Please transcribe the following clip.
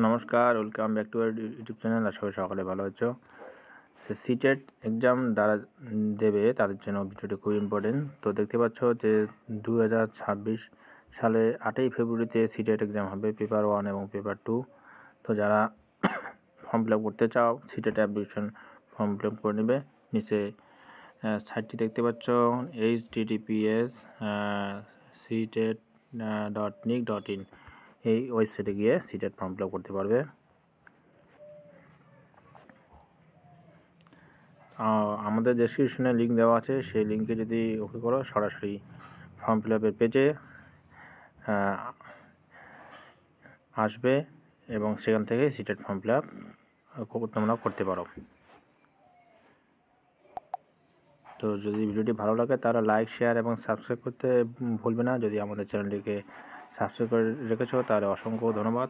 নমস্কার, welcome back to YouTube channel. আশা করি সকলে ভালো আছো। সিটেট এক্সাম যারা দেবে তাদের জন্য ভিডিওটি খুব ইম্পর্টেন্ট। তো দেখতে পাচ্ছ যে 2026 সালে 8ই ফেব্রুয়ারিতে সিটেট এক্সাম হবে, পেপার 1 এবং পেপার 2। তো যারা ফর্ম ফিল আপ করতে চাও CTET application form fill up করে নেবে। নিচে সাইটটি দেখতে পাচ্ছ https://sitet.nic.in, এই ওয়েবসাইটে গিয়ে সিটেট ফর্ম ফিল আপ করতে পারবে। আমাদের ডেসক্রিপশনে লিঙ্ক দেওয়া আছে, সেই লিঙ্কে যদি ওকে করো সরাসরি ফর্ম ফিল আপের পেজে আসবে এবং সেখান থেকে সিটেট ফর্ম ফিল আপ তোমরা করতে পারো। তো যদি ভিডিওটি ভালো লাগে তাহলে লাইক, শেয়ার এবং সাবস্ক্রাইব করতে ভুলবে না। যদি আমাদের চ্যানেলটিকে সাবস্ক্রাইব করে রেখেছো তাহলে অসংখ্য ধন্যবাদ।